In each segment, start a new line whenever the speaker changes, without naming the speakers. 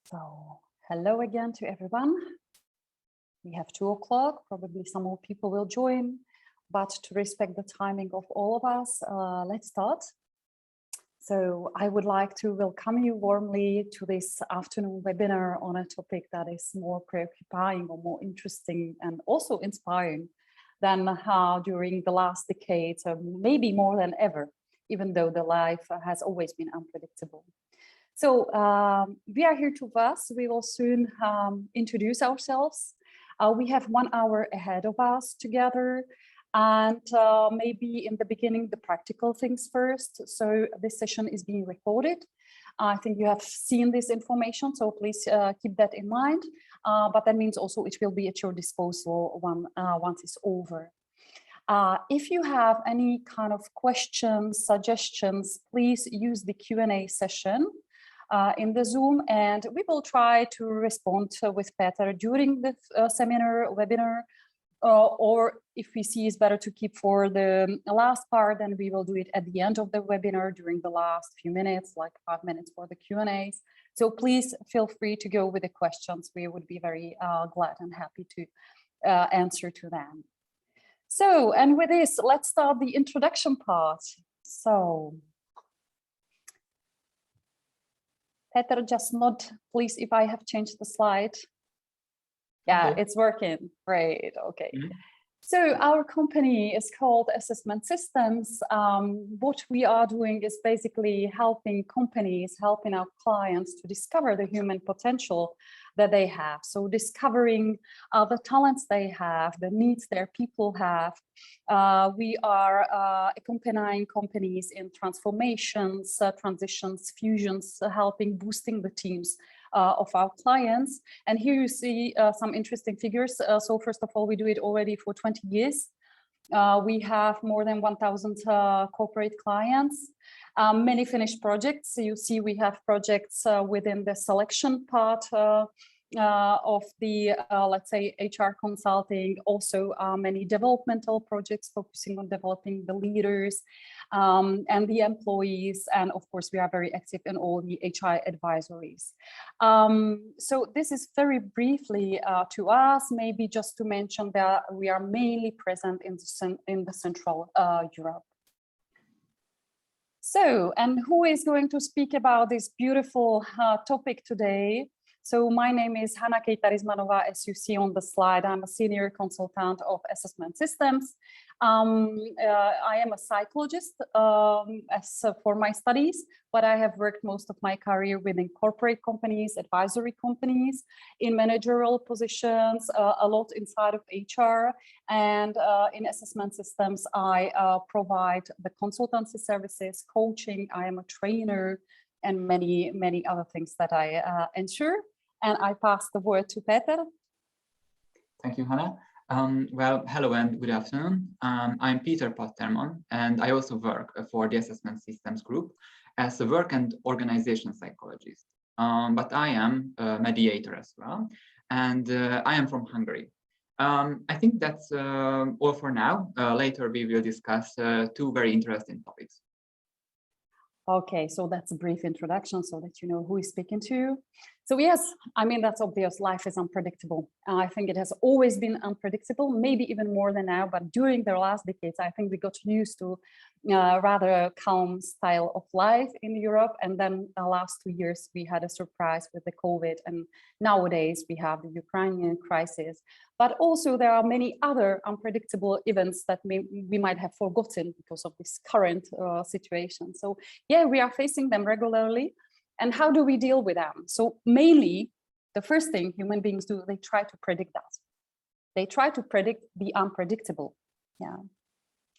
So, hello again to everyone. We have 2 o'clock, probably some more people will join, but to respect the timing of all of us, let's start. So I would like to welcome you warmly to this afternoon webinar on a topic that is more preoccupying or more interesting and also inspiring than during the last decades, maybe more than ever, even though the life has always been unpredictable. So we are here to us. We will soon introduce ourselves. We have 1 hour ahead of us together. And maybe in the beginning, the practical things first. So this session is being recorded. I think you have seen this information, so please keep that in mind. But that means also it will be at your disposal once it's over. If you have any kind of questions, suggestions, please use the Q&A session in the Zoom, and we will try to respond with Peter during the webinar, or if we see it's better to keep for the last part, then we will do it at the end of the webinar during the last few minutes, like 5 minutes for the Q&As. So please feel free to go with the questions. We would be very glad and happy to answer to them. So, and with this, let's start the introduction part. So, Peter, just nod, please, if I have changed the slide. Yeah, okay. It's working. Great. Okay. Mm-hmm. So our company is called Assessment Systems. What we are doing is basically helping companies, helping our clients to discover the human potential that they have. So discovering the talents they have, the needs their people have. We are accompanying companies in transformations, transitions, fusions, helping boosting the teams of our clients. And here you see some interesting figures. So first of all, we do it already for 20 years. We have more than 1,000 corporate clients, many finished projects. So you see we have projects within the selection part of the, let's say, HR consulting, also many developmental projects focusing on developing the leaders and the employees. And of course, we are very active in all the HR advisories. So this is very briefly to us, maybe just to mention that we are mainly present in the Central Europe. So, and who is going to speak about this beautiful topic today? So my name is Hanna Keita-Rizmanova, as you see on the slide. I'm a senior consultant of Assessment Systems. I am a psychologist for my studies, but I have worked most of my career within corporate companies, advisory companies, in managerial positions, a lot inside of HR. And in Assessment Systems, I provide the consultancy services, coaching. I am a trainer, and many, many other things that I ensure. And I pass the word to Peter.
Thank you, Hanna. Well, hello and good afternoon. I'm Peter Patterman, and I also work for the Assessment Systems Group as a work and organization psychologist. But I am a mediator as well, and I am from Hungary. I think that's all for now. Later, we will discuss 2 very interesting topics.
Okay, so that's a brief introduction so that you know who is speaking to. So yes, I mean, that's obvious. Life is unpredictable. I think it has always been unpredictable, maybe even more than now. But during the last decades, I think we got used to rather calm style of life in Europe. And then the last 2 years, we had a surprise with the COVID. And nowadays, we have the Ukrainian crisis. But also, there are many other unpredictable events that we might have forgotten because of this current situation. So yeah, we are facing them regularly. And how do we deal with them? So mainly, the first thing human beings do, they try to predict that. They try to predict the unpredictable. Yeah.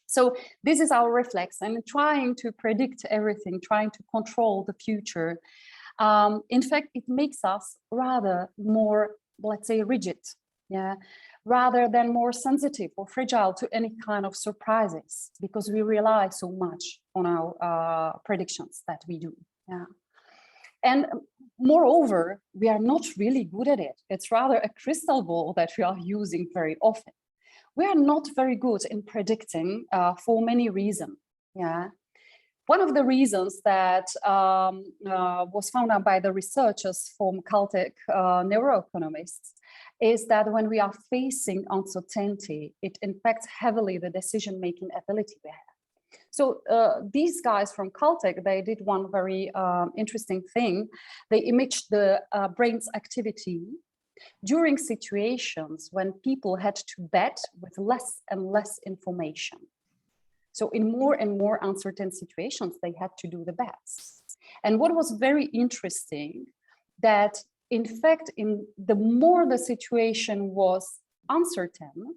So this is our reflex, and trying to predict everything, trying to control the future. In fact, it makes us rather more, let's say, rigid. Yeah, rather than more sensitive or fragile to any kind of surprises, because we rely so much on our predictions that we do. Yeah. And moreover, we are not really good at it. It's rather a crystal ball that we are using very often. We are not very good in predicting for many reasons. Yeah. One of the reasons that was found out by the researchers from Caltech neuroeconomists is that when we are facing uncertainty, it impacts heavily the decision-making ability we have. So these guys from Caltech, they did one very interesting thing. They imaged the brain's activity during situations when people had to bet with less and less information. So in more and more uncertain situations, they had to do the bets. And what was very interesting, that in fact, the more the situation was uncertain,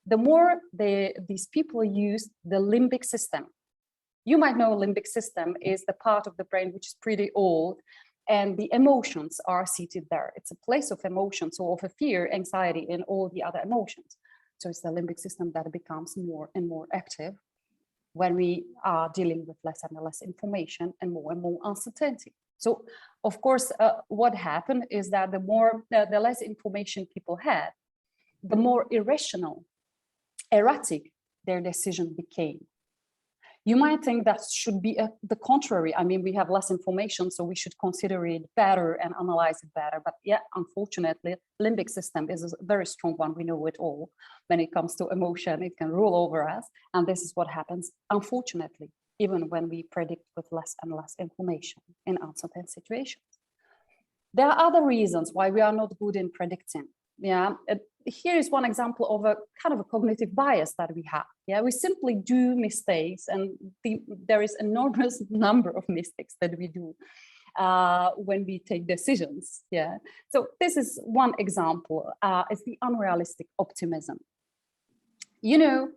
the more these people used the limbic system. You might know limbic system is the part of the brain which is pretty old, and the emotions are seated there. It's a place of emotion, so of a fear, anxiety, and all the other emotions. So it's the limbic system that becomes more and more active when we are dealing with less and less information and more uncertainty. So of course, what happened is that the less information people had, the more irrational, erratic their decision became. You might think that should be the contrary. I mean, we have less information, so we should consider it better and analyze it better. But yeah, unfortunately, limbic system is a very strong one. We know it all. When it comes to emotion, it can rule over us. And this is what happens, unfortunately, even when we predict with less and less information in uncertain situations. There are other reasons why we are not good in predicting. Yeah, here is one example of a kind of a cognitive bias that we have. Yeah, we simply do mistakes, and there is enormous number of mistakes that we do when we take decisions. Yeah, so this is one example. It's the unrealistic optimism. You know,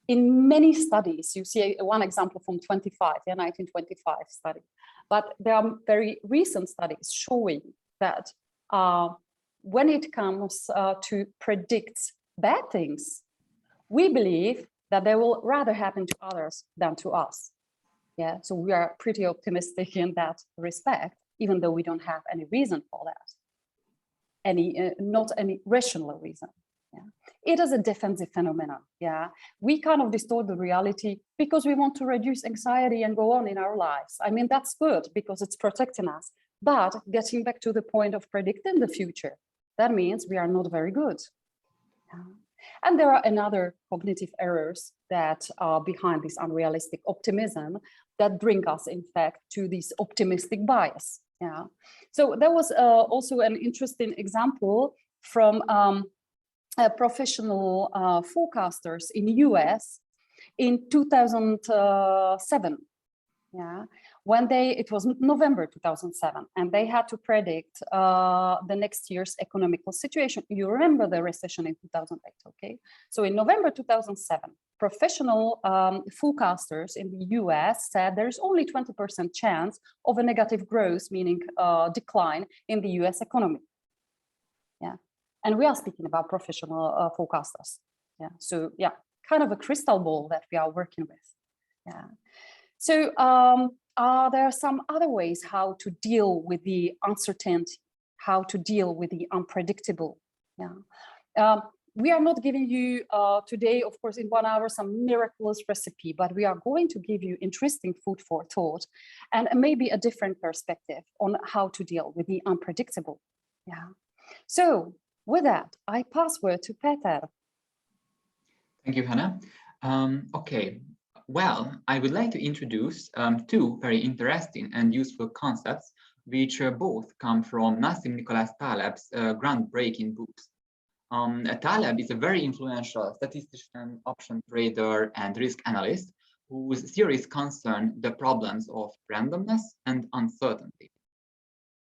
in many studies, you see one example from 1925 study, but there are very recent studies showing that when it comes to predict bad things, we believe that they will rather happen to others than to us. Yeah, so we are pretty optimistic in that respect, even though we don't have any reason for that, not any rational reason. Yeah, it is a defensive phenomenon. Yeah, we kind of distort the reality because we want to reduce anxiety and go on in our lives. I mean, that's good because it's protecting us. But getting back to the point of predicting the future, that means we are not very good. And there are another cognitive errors that are behind this unrealistic optimism that bring us, in fact, to this optimistic bias. Yeah. So there was also an interesting example from professional forecasters in the US in 2007. Yeah, when it was November 2007, and they had to predict the next year's economical situation. You remember the recession in 2008, okay? So in November 2007, professional forecasters in the US said there's only 20% chance of a negative growth, meaning decline in the US economy. Yeah, and we are speaking about professional forecasters. Yeah, so yeah, kind of a crystal ball that we are working with. Yeah. So there are some other ways how to deal with the uncertainty, how to deal with the unpredictable. Yeah. We are not giving you today, of course, in 1 hour, some miraculous recipe, but we are going to give you interesting food for thought and maybe a different perspective on how to deal with the unpredictable. Yeah. So with that, I pass word to Peter.
Thank you, Hannah. Okay. Well, I would like to introduce two very interesting and useful concepts, which both come from Nassim Nicholas Taleb's groundbreaking books. Taleb is a very influential statistician, option trader, and risk analyst whose theories concern the problems of randomness and uncertainty.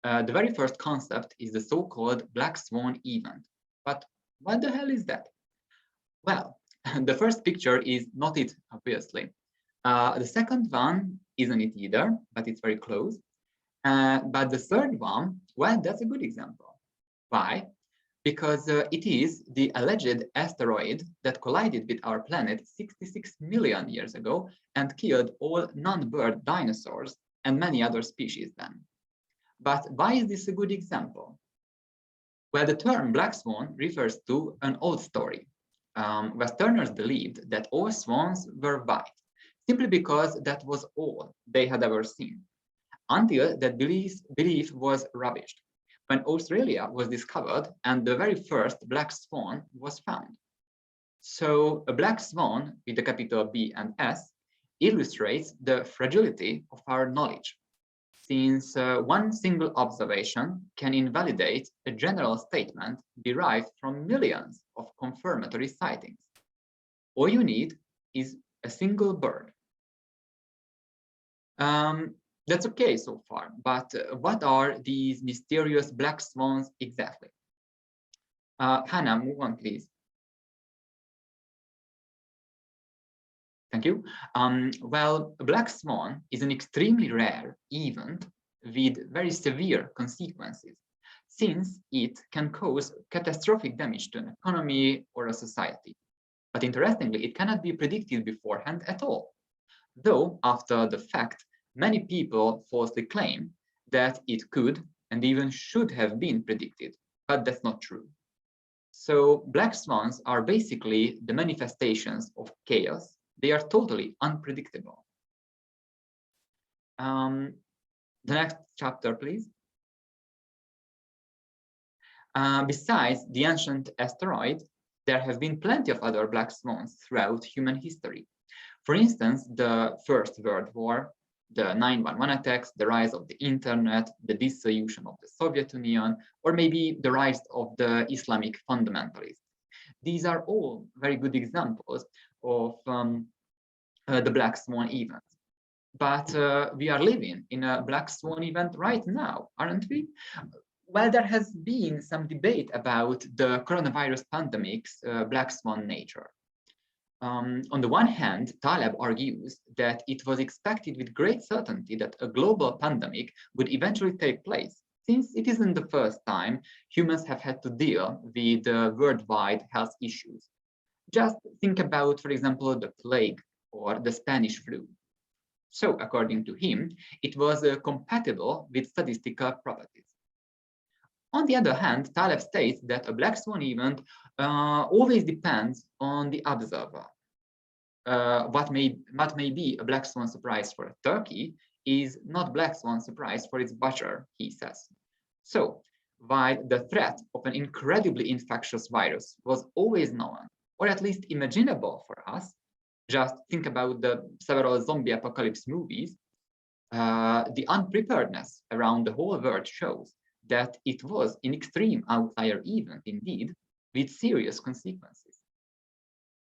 The very first concept is the so-called black swan event. But what the hell is that? Well, the first picture is not it, obviously. The second one isn't it either, but it's very close. But the third one, well, that's a good example. Why? Because it is the alleged asteroid that collided with our planet 66 million years ago and killed all non-bird dinosaurs and many other species then. But why is this a good example? Well, the term black swan refers to an old story. Westerners believed that all swans were white, simply because that was all they had ever seen, until that belief was rubbished, when Australia was discovered and the very first black swan was found. So a black swan with the capital B and S illustrates the fragility of our knowledge, since one single observation can invalidate a general statement derived from millions of confirmatory sightings. All you need is a single bird. That's okay so far, but what are these mysterious black swans exactly? Hannah, move on, please. Thank you. Well, a black swan is an extremely rare event with very severe consequences, since it can cause catastrophic damage to an economy or a society. But interestingly, it cannot be predicted beforehand at all. Though, after the fact, many people falsely claim that it could and even should have been predicted, but that's not true. So black swans are basically the manifestations of chaos. They are totally unpredictable. The next chapter, please. Besides the ancient asteroid, there have been plenty of other black swans throughout human history. For instance, the First World War, the 9/11 attacks, the rise of the internet, the dissolution of the Soviet Union, or maybe the rise of the Islamic fundamentalists. These are all very good examples of the black swan event. But we are living in a black swan event right now, aren't we? Well, there has been some debate about the coronavirus pandemic's black swan nature. On the one hand, Taleb argues that it was expected with great certainty that a global pandemic would eventually take place, since it isn't the first time humans have had to deal with worldwide health issues. Just think about, for example, the plague or the Spanish flu. So, according to him, it was compatible with statistical properties. On the other hand, Taleb states that a black swan event always depends on the observer. What may be a black swan surprise for a turkey is not black swan surprise for its butcher, he says. So, while the threat of an incredibly infectious virus was always known, or at least imaginable for us, just think about the several zombie apocalypse movies, the unpreparedness around the whole world shows that it was an extreme outlier event indeed, with serious consequences.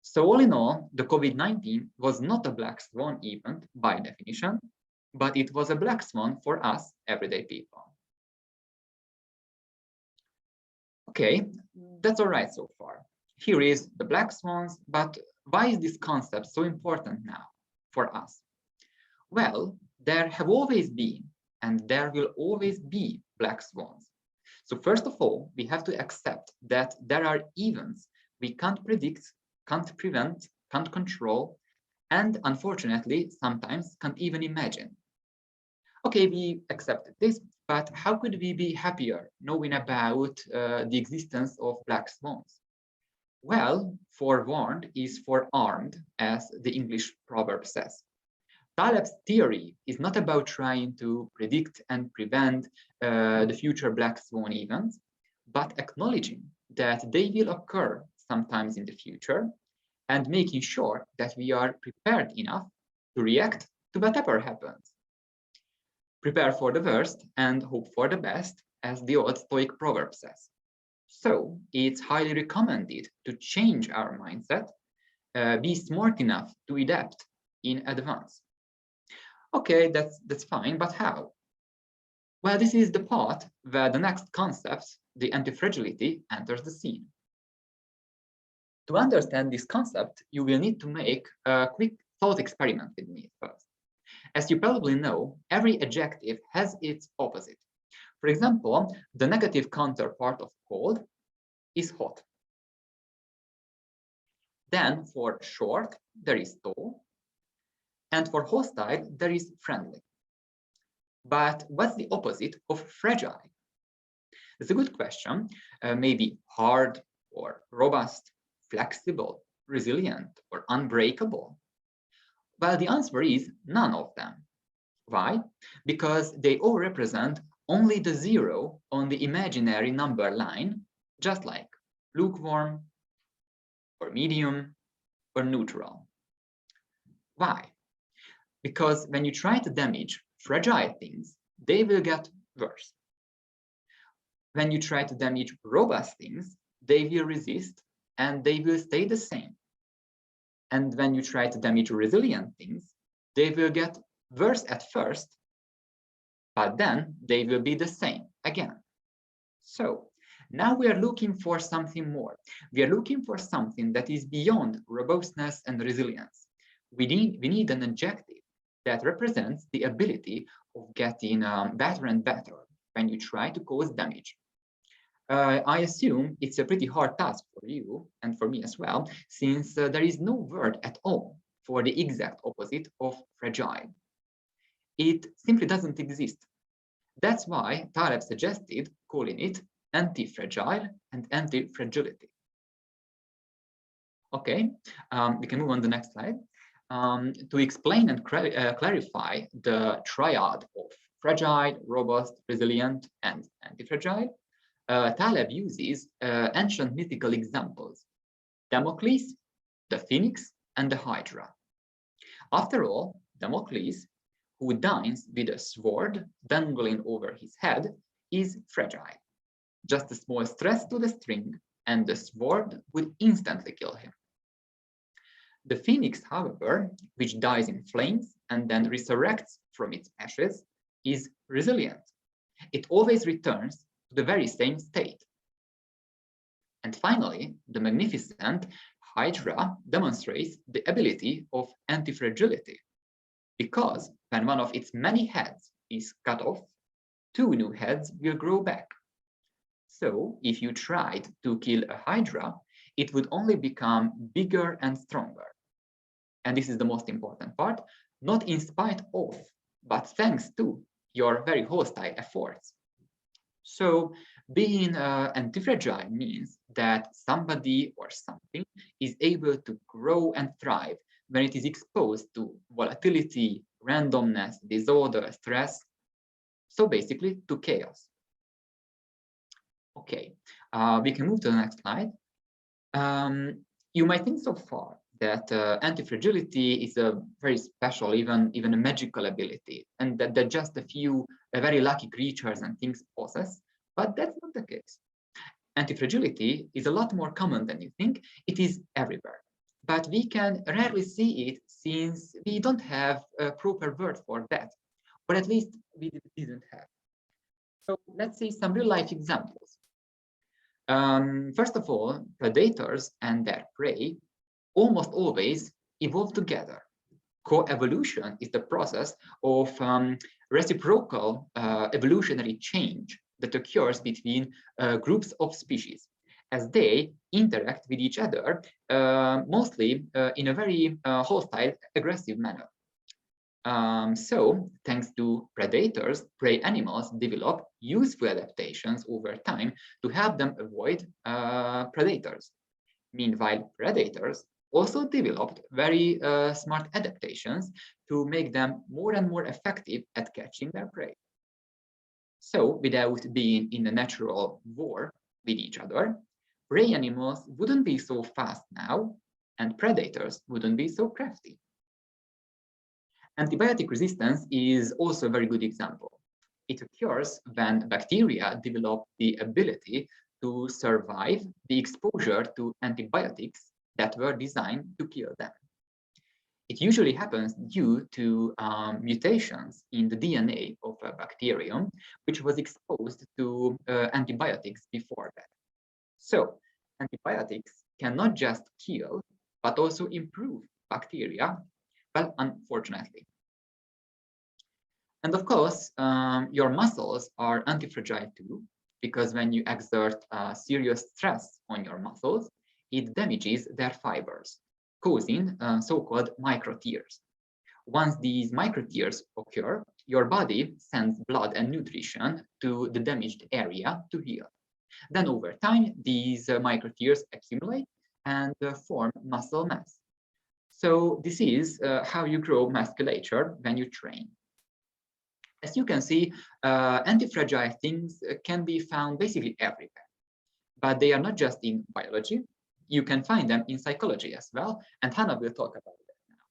So all in all, the COVID-19 was not a black swan event by definition, but it was a black swan for us everyday people. Okay, that's all right so far. Here is the black swans, but why is this concept so important now for us? Well, there have always been, and there will always be black swans. So first of all, we have to accept that there are events we can't predict, can't prevent, can't control, and unfortunately, sometimes can't even imagine. Okay, we accepted this, but how could we be happier knowing about the existence of black swans? Well, forewarned is forearmed, as the English proverb says. Taleb's theory is not about trying to predict and prevent the future black swan events, but acknowledging that they will occur sometimes in the future and making sure that we are prepared enough to react to whatever happens. Prepare for the worst and hope for the best, as the old Stoic proverb says. So it's highly recommended to change our mindset, be smart enough to adapt in advance. Okay, that's fine, but how? Well, this is the part where the next concept, the antifragility, enters the scene. To understand this concept, you will need to make a quick thought experiment with me first. As you probably know, every adjective has its opposite. For example, the negative counterpart of cold is hot. Then for short, there is tall. And for hostile, there is friendly. But what's the opposite of fragile? It's a good question. Maybe hard or robust, flexible, resilient, or unbreakable. Well, the answer is none of them. Why? Because they all represent only the zero on the imaginary number line, just like lukewarm, or medium, or neutral. Why? Because when you try to damage fragile things, they will get worse. When you try to damage robust things, they will resist and they will stay the same. And when you try to damage resilient things, they will get worse at first, but then they will be the same again. So now we are looking for something more. We are looking for something that is beyond robustness and resilience. We need an adjective that represents the ability of getting better and better when you try to cause damage. I assume it's a pretty hard task for you and for me as well, since there is no word at all for the exact opposite of fragile. It simply doesn't exist. That's why Taleb suggested calling it antifragile and antifragility. Okay, we can move on to the next slide. To explain and clarify the triad of fragile, robust, resilient, and antifragile, Taleb uses ancient mythical examples: Damocles, the phoenix, and the hydra. After all, Damocles, who dines with a sword dangling over his head, is fragile. Just a small stress to the string, and the sword would instantly kill him. The phoenix, however, which dies in flames and then resurrects from its ashes, is resilient. It always returns to the very same state. And finally, the magnificent hydra demonstrates the ability of antifragility, because when one of its many heads is cut off, 2 new heads will grow back. So if you tried to kill a hydra, it would only become bigger and stronger. And this is the most important part, not in spite of, but thanks to your very hostile efforts. So being antifragile means that somebody or something is able to grow and thrive when it is exposed to volatility, randomness, disorder, stress. So basically to chaos. Okay, we can move to the next slide. You might think so far that antifragility is a very special, even a magical ability, and that just a few very lucky creatures and things possess, but that's not the case. Antifragility is a lot more common than you think. It is everywhere, but we can rarely see it since we don't have a proper word for that, or at least we didn't have. So let's see some real life examples. First of all, predators and their prey almost always evolve together. Co-evolution is the process of reciprocal evolutionary change that occurs between groups of species as they interact with each other, mostly in a very hostile, aggressive manner. So, thanks to predators, prey animals develop useful adaptations over time to help them avoid predators. Meanwhile, predators also developed very smart adaptations to make them more and more effective at catching their prey. So, without being in a natural war with each other, prey animals wouldn't be so fast now, and predators wouldn't be so crafty. Antibiotic resistance is also a very good example. It occurs when bacteria develop the ability to survive the exposure to antibiotics that were designed to kill them. It usually happens due to mutations in the DNA of a bacterium, which was exposed to antibiotics before that. So antibiotics can not just kill, but also improve bacteria, well, unfortunately. And of course, your muscles are antifragile too, because when you exert serious stress on your muscles, it damages their fibers, causing so-called microtears. Once these microtears occur, your body sends blood and nutrition to the damaged area to heal. Then over time, these microtears accumulate and form muscle mass. So this is how you grow musculature when you train. As you can see, antifragile things can be found basically everywhere, but they are not just in biology. You can find them in psychology as well, and Hannah will talk about that now.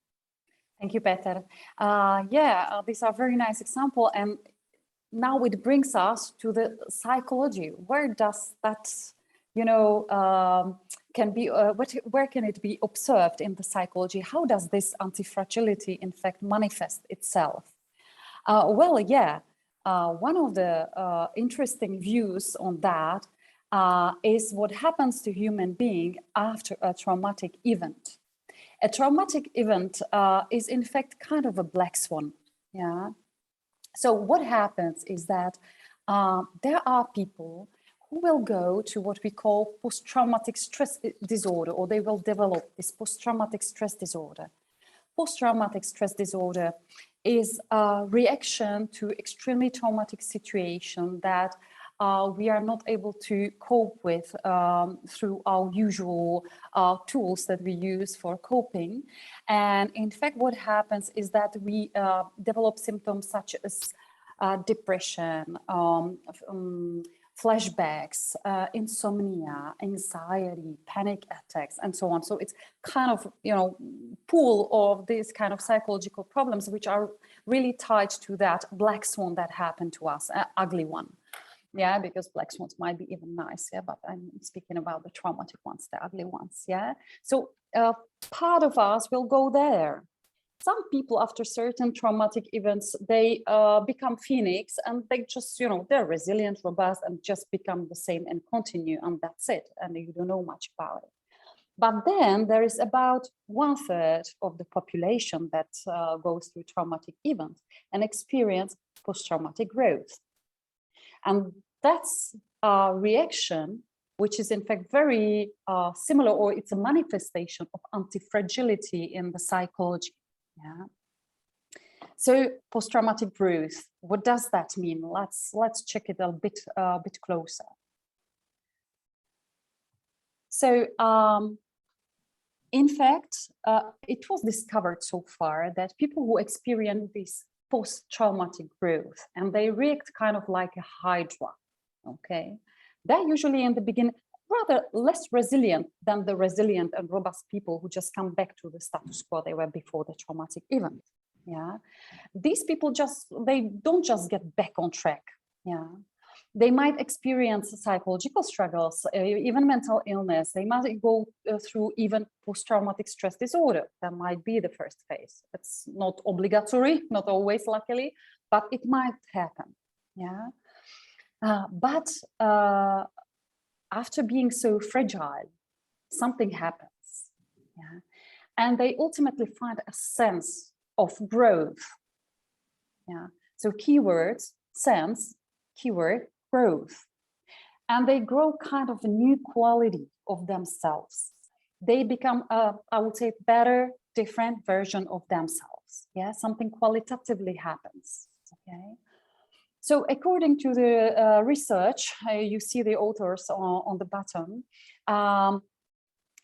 Thank you, Peter. These are very nice examples, and now it brings us to the psychology. Where does that, where can it be observed in the psychology? How does this antifragility, in fact, manifest itself? One of the interesting views on that is what happens to human being after a traumatic event. A traumatic event is in fact kind of a black swan. Yeah. So what happens is that there are people who will go to what we call post-traumatic stress disorder, or they will develop this post-traumatic stress disorder. Post-traumatic stress disorder is a reaction to extremely traumatic situation that we are not able to cope with through our usual tools that we use for coping. And in fact, what happens is that we develop symptoms such as depression, flashbacks, insomnia, anxiety, panic attacks, and so on. So it's kind of, pool of these kind of psychological problems, which are really tied to that black swan that happened to us, an ugly one. Yeah, because black swans might be even nice, yeah, but I'm speaking about the traumatic ones, the ugly ones, yeah. So part of us will go there. Some people after certain traumatic events, they become phoenix and they just, they're resilient, robust, and just become the same and continue, and that's it. And you don't know much about it. But then there is about 1/3 of the population that goes through traumatic events and experience post-traumatic growth. And that's a reaction which is in fact very similar, or it's a manifestation of antifragility in the psychology. Yeah. So post-traumatic growth, what does that mean? Let's check it a bit closer. So in fact, it was discovered so far that people who experience this post-traumatic growth and they react kind of like a hydra, okay? They're usually in the beginning rather less resilient than the resilient and robust people who just come back to the status quo they were before the traumatic event. Yeah, these people they don't just get back on track. Yeah, they might experience psychological struggles, even mental illness. They might go through even post-traumatic stress disorder. That might be the first phase. It's not obligatory, not always, luckily, but it might happen. Yeah, but after being so fragile, something happens. Yeah, and they ultimately find a sense of growth. Yeah, so keywords, sense, keyword, growth. And they grow kind of a new quality of themselves. They become I would say, better, different version of themselves. Yeah, something qualitatively happens. Okay. So according to the research, you see the authors on the bottom,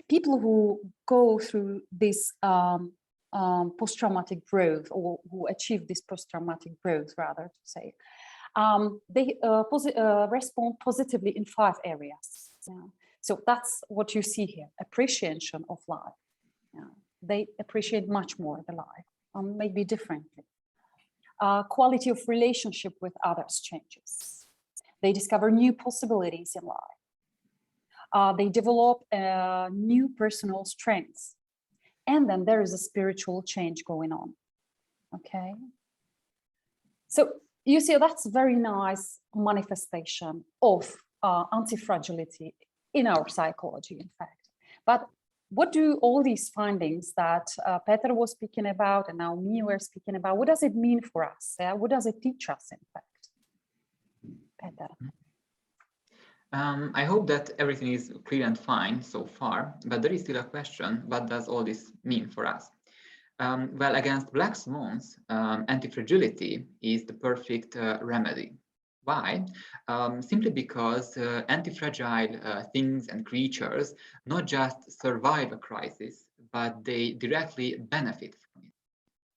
people who go through this post-traumatic growth, or who achieve this post-traumatic growth, rather to say, they respond positively in 5 areas. Yeah. So that's what you see here: appreciation of life. Yeah. They appreciate much more the life, maybe differently. Quality of relationship with others changes. They discover new possibilities in life. They develop new personal strengths. And then there is a spiritual change going on. Okay. So you see, that's a very nice manifestation of antifragility in our psychology, in fact. But what do all these findings that Peter was speaking about and now me were speaking about, what does it mean for us? What does it teach us, in fact? Peter.
I hope that everything is clear and fine so far, but there is still a question: what does all this mean for us? Well, against black swans, antifragility is the perfect remedy. Why? Simply because antifragile things and creatures not just survive a crisis, but they directly benefit from it.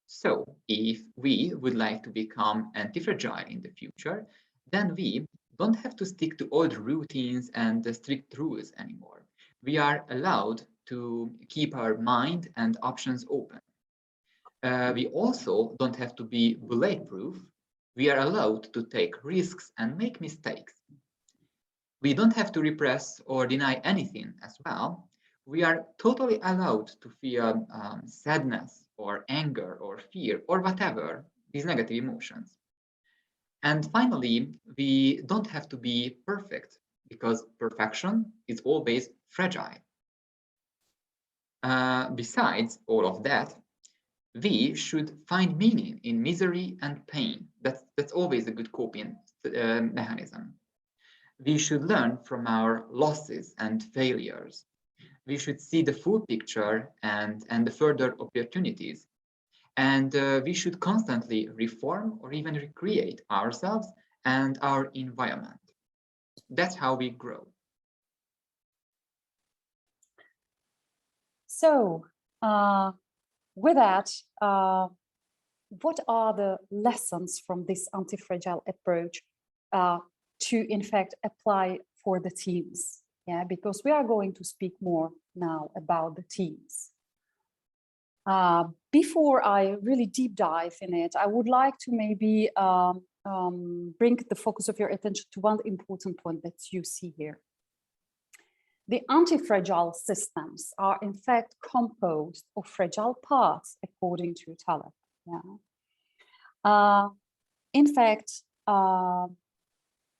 So if we would like to become anti-fragile in the future, then we don't have to stick to old routines and strict rules anymore. We are allowed to keep our mind and options open. We also don't have to be bulletproof. We are allowed to take risks and make mistakes. We don't have to repress or deny anything as well. We are totally allowed to feel sadness or anger or fear or whatever, these negative emotions. And finally, we don't have to be perfect because perfection is always fragile. Besides all of that, we should find meaning in misery and pain. That's always a good coping mechanism. We should learn from our losses and failures. We should see the full picture and the further opportunities. And we should constantly reform or even recreate ourselves and our environment. That's how we grow.
So, with that, what are the lessons from this anti-fragile approach to, in fact, apply for the teams? Yeah, because we are going to speak more now about the teams. Before I really deep dive in it, I would like to maybe bring the focus of your attention to one important point that you see here. The anti-fragile systems are in fact composed of fragile parts, according to Taleb. Yeah. In fact,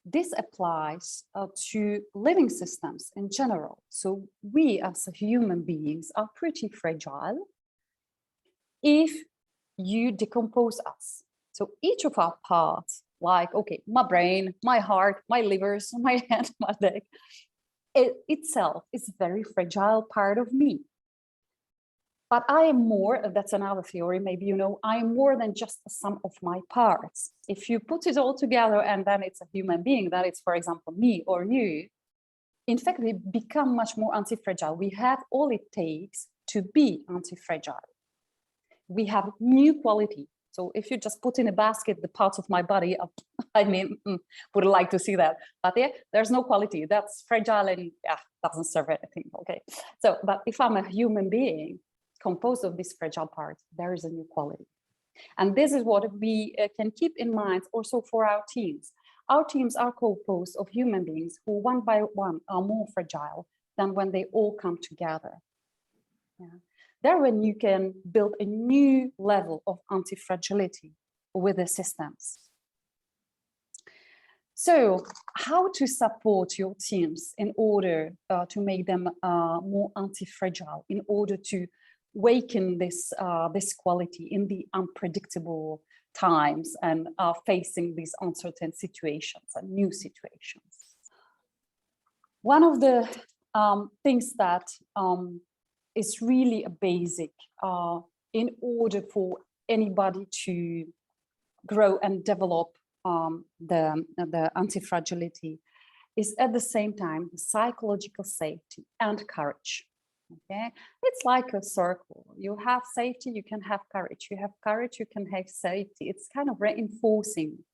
this applies to living systems in general. So we as human beings are pretty fragile if you decompose us. So each of our parts, like, okay, my brain, my heart, my livers, my hand, my leg, it itself is a very fragile part of me. But I am more, that's another theory, maybe you know, I am more than just the sum of my parts. If you put it all together and then it's a human being, that it's, for example, me or you, in fact, we become much more anti-fragile. We have all it takes to be anti-fragile. We have new quality. So if you just put in a basket the parts of my body, I mean, would like to see that. But yeah, there's no quality. That's fragile and yeah, doesn't serve anything. Okay. So, but if I'm a human being composed of these fragile parts, there is a new quality. And this is what we can keep in mind also for our teams. Our teams are composed of human beings who one by one are more fragile than when they all come together. Yeah. There, when you can build a new level of anti-fragility with the systems. So how to support your teams in order to make them more anti-fragile, in order to waken this, this quality in the unpredictable times and facing these uncertain situations and new situations. One of the things that is really a basic in order for anybody to grow and develop the anti-fragility is at the same time psychological safety and courage. Okay, it's like a circle. You have safety, you can have courage. You have courage, you can have safety. It's kind of reinforcing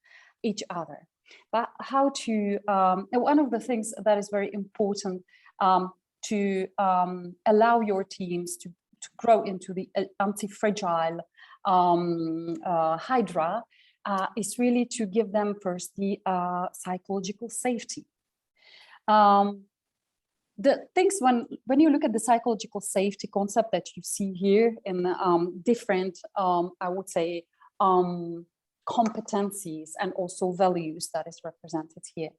each other. But how to, one of the things that is very important to allow your teams to grow into the anti-fragile hydra is really to give them first the psychological safety. The things when you look at the psychological safety concept that you see here in different, I would say, competencies and also values that is represented here.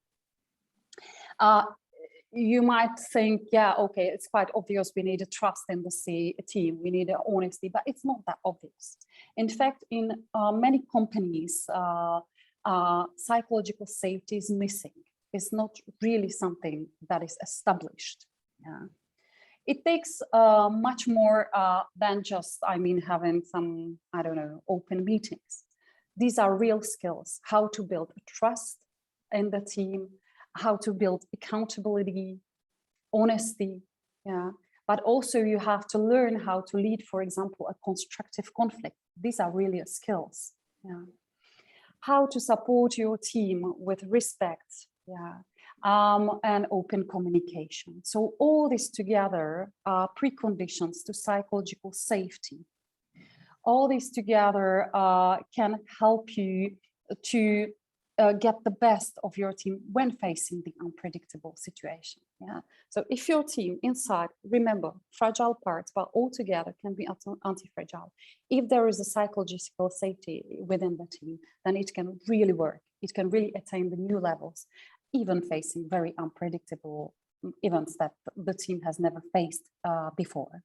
You might think, yeah, okay, it's quite obvious we need a trust in the team, we need honesty, but it's not that obvious. In fact, in many companies, psychological safety is missing. It's not really something that is established. Yeah. It takes much more than just, I mean, having some, I don't know, open meetings. These are real skills, how to build a trust in the team, how to build accountability, honesty, yeah, but also you have to learn how to lead, for example, a constructive conflict. These are really skills. Yeah. How to support your team with respect, yeah, and open communication. So all this together are preconditions to psychological safety. All this together can help you to get the best of your team when facing the unpredictable situation. Yeah. So if your team inside, remember, fragile parts, but all together can be anti-fragile. If there is a psychological safety within the team, then it can really work. It can really attain the new levels, even facing very unpredictable events that the team has never faced before.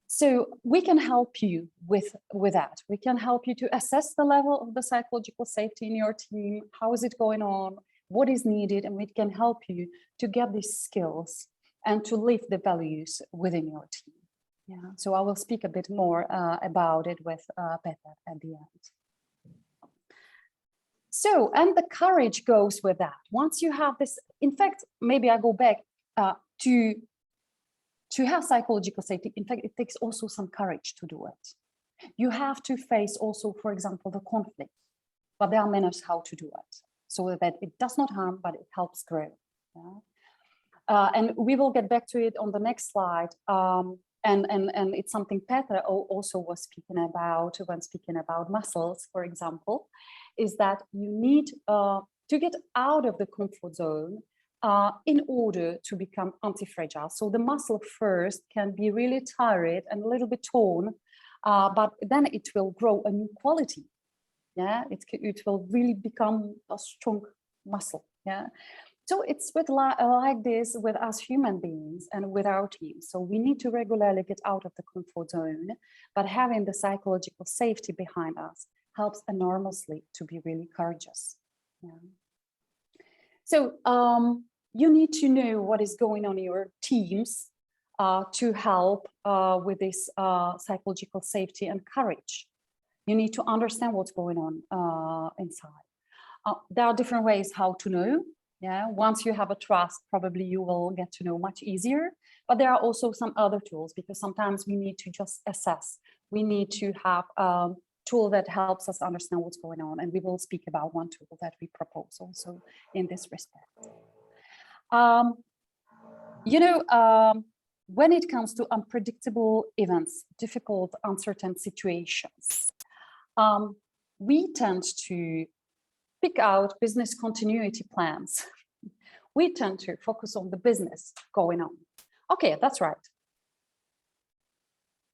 So we can help you with that. We can help you to assess the level of the psychological safety in your team. How is it going on? What is needed? And we can help you to get these skills and to live the values within your team. Yeah. So I will speak a bit more about it with Peter at the end. So, and the courage goes with that. Once you have this, in fact, maybe I go back to have psychological safety. In fact, it takes also some courage to do it. You have to face also, for example, the conflict, but there are manners how to do it so that it does not harm, but it helps grow. Yeah? And we will get back to it on the next slide. And it's something Peter also was speaking about when speaking about muscles, for example, is that you need to get out of the comfort zone in order to become anti-fragile. So the muscle first can be really tired and a little bit torn, but then it will grow a new quality. Yeah, it will really become a strong muscle. Yeah. So it's with like this with us human beings and with our teams. So we need to regularly get out of the comfort zone, but having the psychological safety behind us helps enormously to be really courageous. Yeah. So you need to know what is going on in your teams to help with this psychological safety and courage. You need to understand what's going on inside. There are different ways how to know. Yeah, once you have a trust, probably you will get to know much easier. But there are also some other tools, because sometimes we need to just assess. We need to have a tool that helps us understand what's going on. And we will speak about one tool that we propose also in this respect. When it comes to unpredictable events, difficult, uncertain situations, we tend to pick out business continuity plans. We tend to focus on the business going on. Okay, that's right.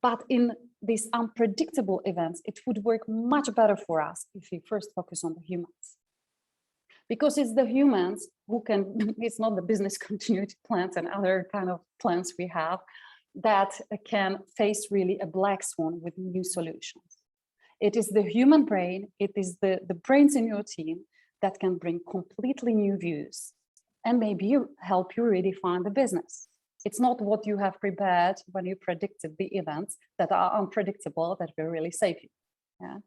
But in these unpredictable events, it would work much better for us if we first focus on the humans. Because it's the humans who can, it's not the business continuity plans and other kind of plans we have that can face really a black swan with new solutions. It is the human brain, it is the brains in your team that can bring completely new views and maybe help you redefine the business. It's not what you have prepared when you predicted the events that are unpredictable that will really save you. Yeah.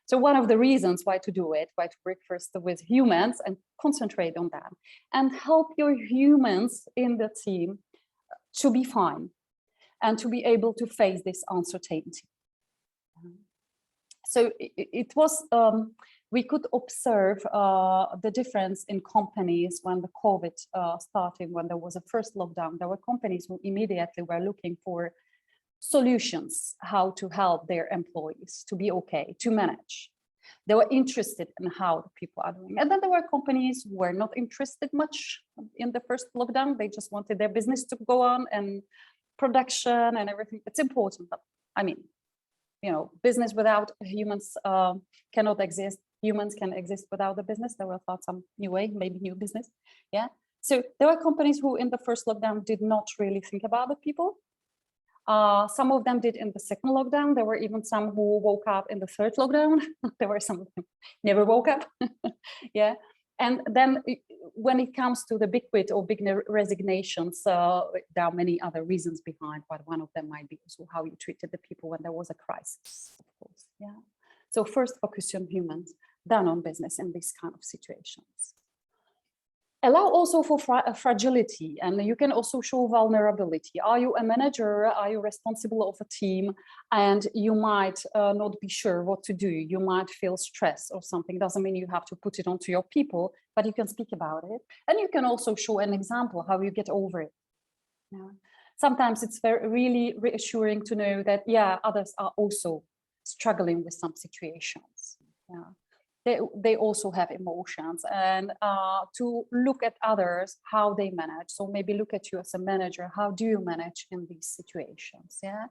So one of the reasons why to do it, why to work first with humans and concentrate on that and help your humans in the team to be fine and to be able to face this uncertainty. So it was, we could observe the difference in companies when the COVID started, when there was a first lockdown. There were companies who immediately were looking for solutions, how to help their employees to be okay, to manage. They were interested in how the people are doing. And then there were companies who were not interested much in the first lockdown. They just wanted their business to go on and production and everything. It's important, but I mean, you know, business without humans cannot exist. Humans can exist without the business. They will find some new way, maybe new business. Yeah. So there were companies who in the first lockdown did not really think about the people. Some of them did in the second lockdown. There were even some who woke up in the third lockdown. There were some who never woke up. Yeah. And then when it comes to the big quit or big resignations, there are many other reasons behind, but one of them might be also how you treated the people when there was a crisis, of course. Yeah. So first focus on humans, then on business in these kind of situations. Allow also for fragility, and you can also show vulnerability. Are you a manager? Are you responsible of a team? And you might not be sure what to do. You might feel stress or something. Doesn't mean you have to put it onto your people, but you can speak about it. And you can also show an example how you get over it. Yeah. Sometimes it's really reassuring to know that, yeah, others are also struggling with some situations. Yeah. They also have emotions, and to look at others, how they manage. So maybe look at you as a manager, how do you manage in these situations? Yeah.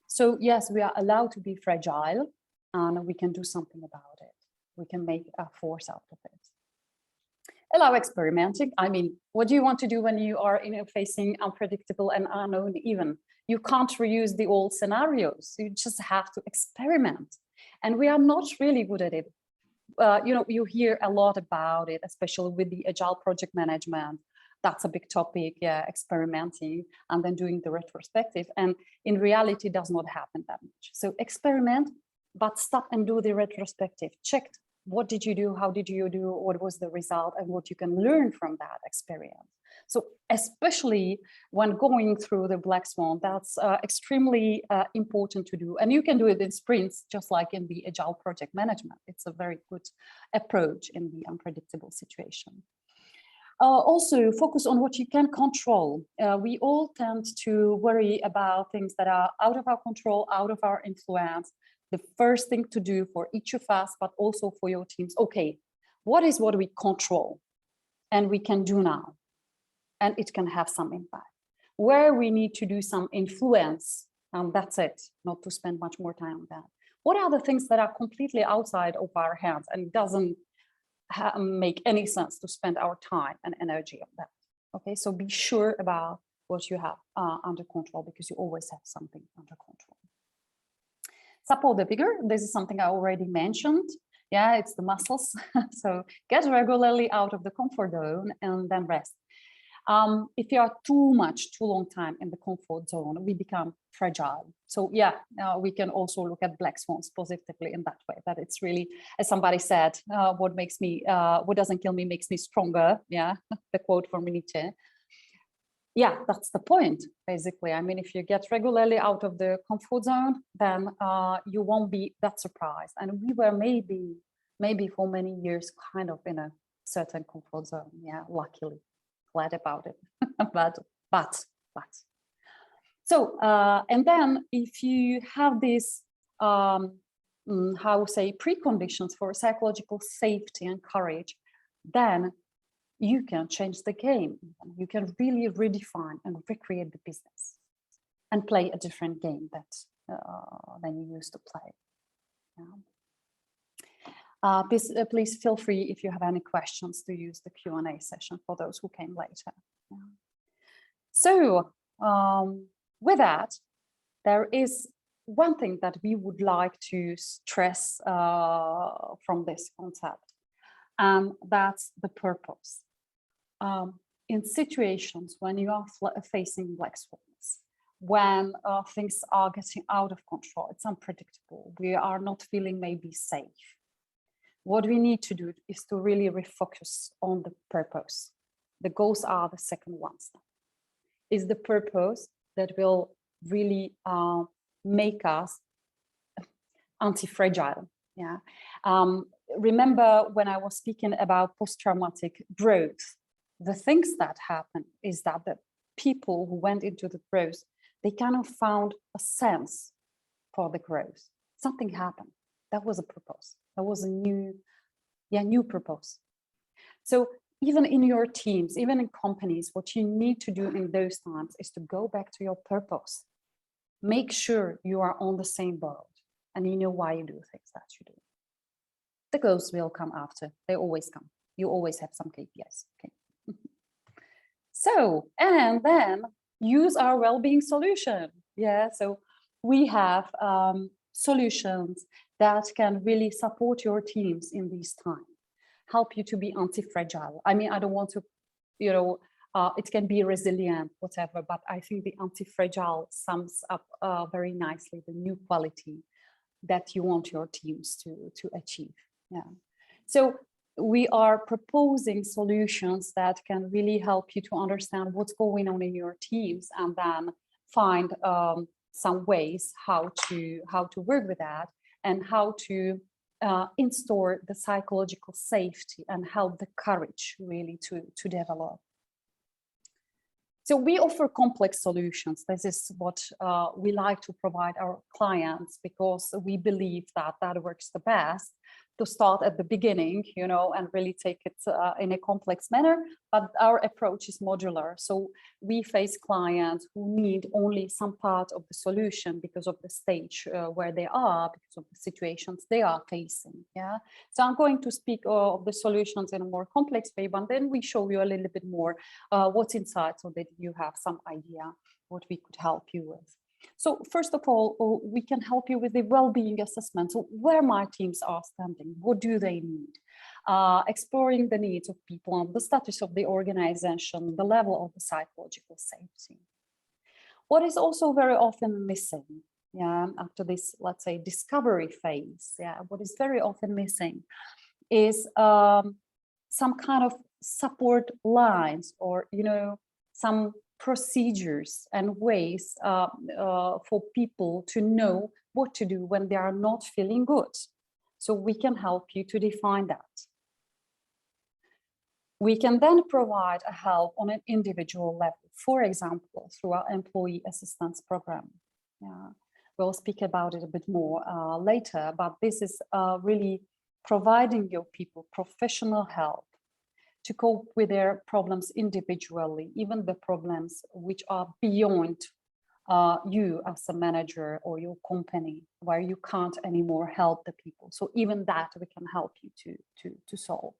So yes, we are allowed to be fragile, and we can do something about it. We can make a force out of it. Allow experimenting. I mean, what do you want to do when you are facing unpredictable and unknown even? You can't reuse the old scenarios. You just have to experiment. And we are not really good at it. You hear a lot about it, especially with the agile project management. That's a big topic, yeah, experimenting and then doing the retrospective. And in reality, it does not happen that much. So experiment, but stop and do the retrospective. Check what did you do, how did you do, what was the result, and what you can learn from that experience. So especially when going through the Black Swan, that's extremely important to do. And you can do it in sprints, just like in the agile project management. It's a very good approach in the unpredictable situation. Also, focus on what you can control. We all tend to worry about things that are out of our control, out of our influence. The first thing to do for each of us, but also for your teams, okay, what we control and we can do now? And it can have some impact. Where we need to do some influence, and that's it, not to spend much more time on that. What are the things that are completely outside of our hands and it doesn't make any sense to spend our time and energy on that? Okay, so be sure about what you have under control, because you always have something under control. Support the vigor. This is something I already mentioned. Yeah, it's the muscles. So get regularly out of the comfort zone and then rest. If you are too long time in the comfort zone, we become fragile. So yeah, we can also look at Black Swans positively in that way, that it's really, as somebody said, what doesn't kill me makes me stronger. Yeah, the quote from Nietzsche. Yeah, that's the point, basically. I mean, if you get regularly out of the comfort zone, then you won't be that surprised. And we were maybe for many years kind of in a certain comfort zone. Yeah, luckily, glad about it. but. So, and then if you have these, preconditions for psychological safety and courage, then you can change the game. You can really redefine and recreate the business and play a different game than you used to play. Yeah. Please feel free, if you have any questions, to use the Q&A session for those who came later. Yeah. So with that, there is one thing that we would like to stress from this concept, and that's the purpose. In situations when you are facing Black Swans, when things are getting out of control, it's unpredictable, we are not feeling maybe safe, what we need to do is to really refocus on the purpose. The goals are the second ones. Is the purpose that will really make us anti-fragile. Yeah. Remember when I was speaking about post-traumatic growth, the things that happen is that the people who went into the growth, they kind of found a sense for the growth. Something happened. That was a purpose. That was a new purpose. So even in your teams, even in companies, what you need to do in those times is to go back to your purpose. Make sure you are on the same boat and you know why you do things that you do. The goals will come after. They always come. You always have some KPIs. Okay. So, and then use our well-being solution. Yeah, so we have solutions that can really support your teams in these times, help you to be anti-fragile. I mean, I don't want to, it can be resilient, whatever, but I think the anti-fragile sums up very nicely the new quality that you want your teams to achieve. Yeah. So we are proposing solutions that can really help you to understand what's going on in your teams, and then find some ways how to work with that, and how to install the psychological safety and help the courage really to develop. So we offer complex solutions. This is what we like to provide our clients, because we believe that that works the best, to start at the beginning, you know, and really take it in a complex manner. But our approach is modular. So we face clients who need only some part of the solution because of the stage where they are, because of the situations they are facing. Yeah. So I'm going to speak of the solutions in a more complex way, but then we show you a little bit more what's inside, so that you have some idea what we could help you with. So first of all, we can help you with the well-being assessment. So where my teams are standing, what do they need? Exploring the needs of people, and the status of the organization, the level of the psychological safety. What is also very often missing, yeah, after this, let's say, discovery phase, yeah, what is very often missing is some kind of support lines, or, you know, some procedures and ways for people to know what to do when they are not feeling good. So we can help you to define that. We can then provide a help on an individual level, for example, through our employee assistance program. Yeah. We'll speak about it a bit more later, but this is really providing your people professional help to cope with their problems individually, even the problems which are beyond you as a manager or your company, where you can't anymore help the people. So even that we can help you to solve.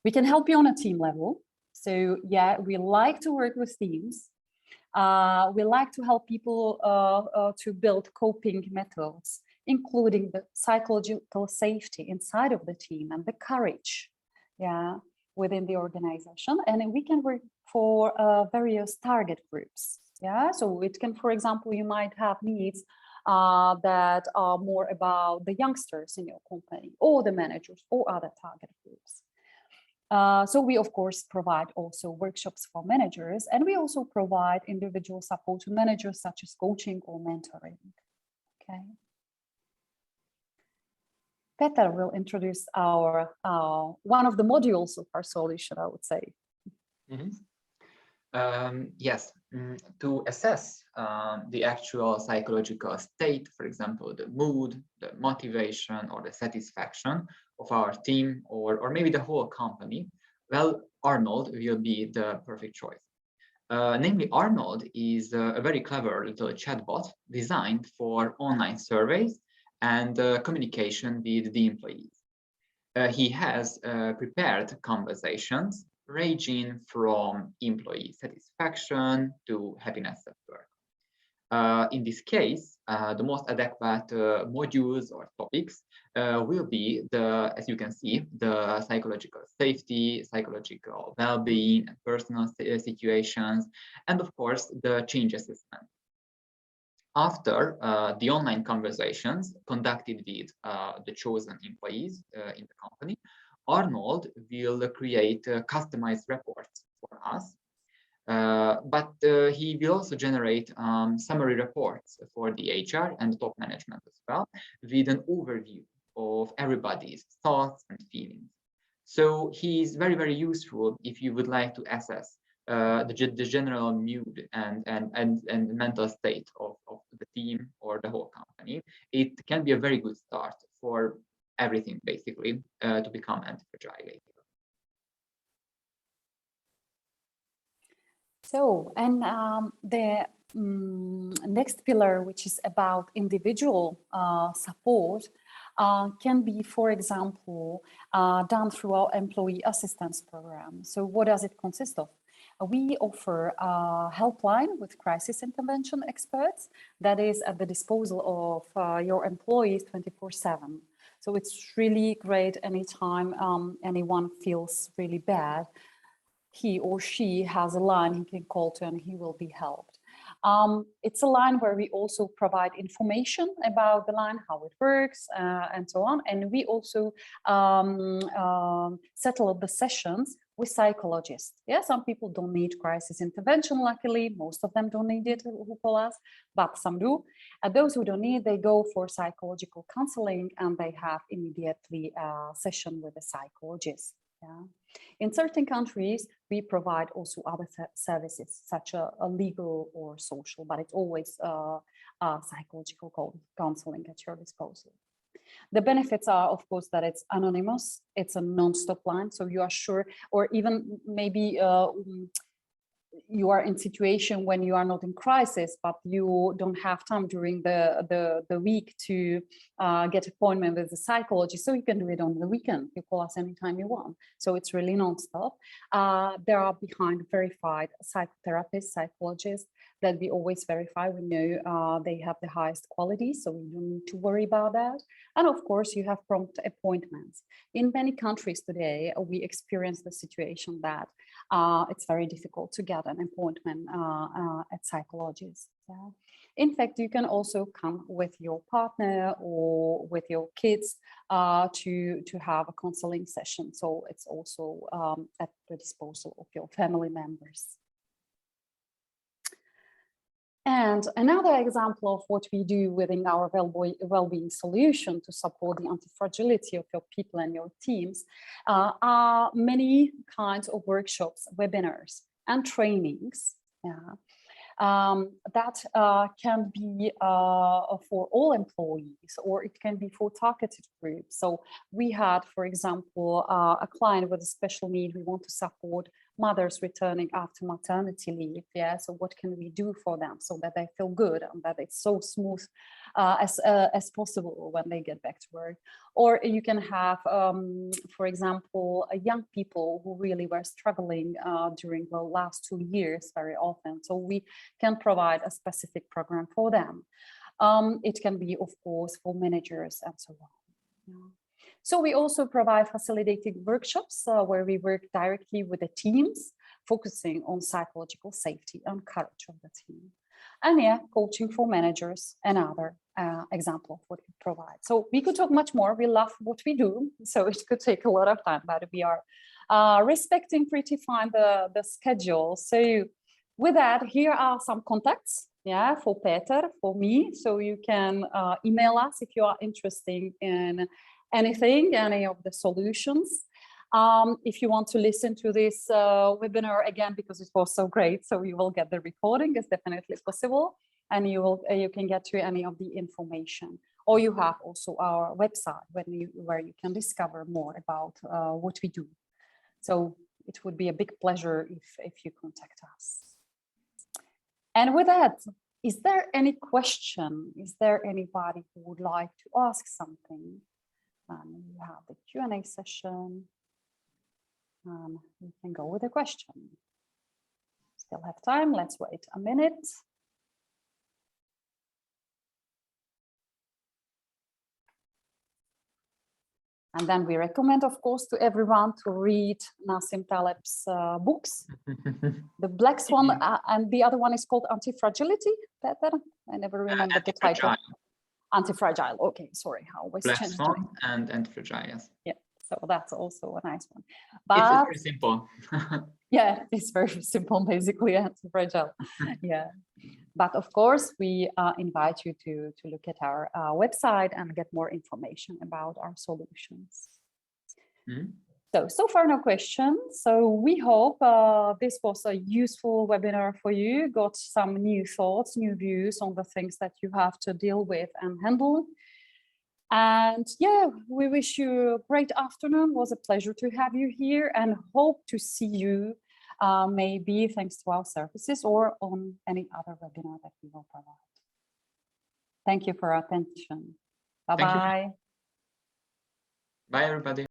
We can help you on a team level. So yeah, we like to work with teams. We like to help people to build coping methods, including the psychological safety inside of the team and the courage, yeah, within the organization. And we can work for various target groups. Yeah, so it can, for example, you might have needs that are more about the youngsters in your company, or the managers, or other target groups. So we, of course, provide also workshops for managers, and we also provide individual support to managers, such as coaching or mentoring. Okay. Peter will introduce our one of the modules of our solution, I would say.
Mm-hmm. Yes, to assess the actual psychological state, for example, the mood, the motivation, or the satisfaction of our team, or maybe the whole company, well, Arnold will be the perfect choice. Namely, Arnold is a very clever little chatbot designed for online surveys and communication with the employees. He has prepared conversations ranging from employee satisfaction to happiness at work. In this case, the most adequate modules or topics will be as you can see, the psychological safety, psychological well-being, and personal situations, and of course, the change assessment. After the online conversations conducted with the chosen employees in the company, Arnold will create customized reports for us. But he will also generate summary reports for the HR and the top management as well, with an overview of everybody's thoughts and feelings. So he's very, very useful if you would like to assess the general mood and mental state of the team or the whole company. It can be a very good start for everything, basically, to become anti-fragile.
So, and the next pillar, which is about individual support, can be, for example, done through our employee assistance program. So what does it consist of? We offer a helpline with crisis intervention experts that is at the disposal of your employees 24/7. So it's really great anytime anyone feels really bad. He or she has a line he can call to and he will be helped. It's a line where we also provide information about the line, how it works, and so on. And we also settle the sessions with psychologists. Yeah, some people don't need crisis intervention, luckily. Most of them don't need it, who call us, but some do. And those who don't need, they go for psychological counseling and they have immediately a session with a psychologist. Yeah. In certain countries, we provide also other services, such as a legal or social, but it's always psychological counseling at your disposal. The benefits are, of course, that it's anonymous, it's a non-stop line, so you are sure, or even maybe you are in situation when you are not in crisis, but you don't have time during the week to get appointment with the psychologist, so you can do it on the weekend. You call us anytime you want. So it's really non-stop. There are behind verified psychotherapists, psychologists that we always verify. We know they have the highest quality, so we don't need to worry about that. And of course, you have prompt appointments. In many countries today, we experience the situation that it's very difficult to get an appointment at psychologists. Yeah. In fact, you can also come with your partner or with your kids to have a counseling session. So it's also at the disposal of your family members. And another example of what we do within our well-being solution to support the anti-fragility of your people and your teams are many kinds of workshops, webinars, and trainings. Yeah. That can be for all employees, or it can be for targeted groups. So we had, for example, a client with a special need. We want to support mothers returning after maternity leave. Yeah, so what can we do for them so that they feel good and that it's so smooth as possible when they get back to work? Or you can have, for example, young people who really were struggling during the last 2 years very often. So we can provide a specific program for them. It can be, of course, for managers and so on. Yeah. So we also provide facilitated workshops where we work directly with the teams, focusing on psychological safety and courage of the team. And yeah, coaching for managers, another example of what we provide. So we could talk much more. We love what we do, so it could take a lot of time, but we are respecting pretty fine the schedule. So with that, here are some contacts, yeah, for Peter, for me. So you can email us if you are interested in anything, any of the solutions. If you want to listen to this webinar again, because it was so great, so you will get the recording, it's definitely possible, and you can get to any of the information. Or you have also our website where you can discover more about what we do. So it would be a big pleasure if you contact us. And with that, is there any question? Is there anybody who would like to ask something? We have the Q&A session. We can go with a question. Still have time. Let's wait a minute. And then we recommend, of course, to everyone to read Nassim Taleb's books. The Black Swan and the other one is called Antifragility. Peter? I never remember the title. Antifragile. Okay, sorry. I always
Black
change
Swan and Antifragile, yes.
Yeah, so that's also a nice one. But
it's very simple.
yeah, it's very simple, basically, antifragile. Yeah, but of course, we invite you to look at our website and get more information about our solutions. Mm-hmm. So far, no questions. So we hope this was a useful webinar for you, got some new thoughts, new views on the things that you have to deal with and handle. And yeah, we wish you a great afternoon. It was a pleasure to have you here and hope to see you maybe thanks to our services or on any other webinar that we will provide. Thank you for your attention. Bye-bye.
Bye, everybody.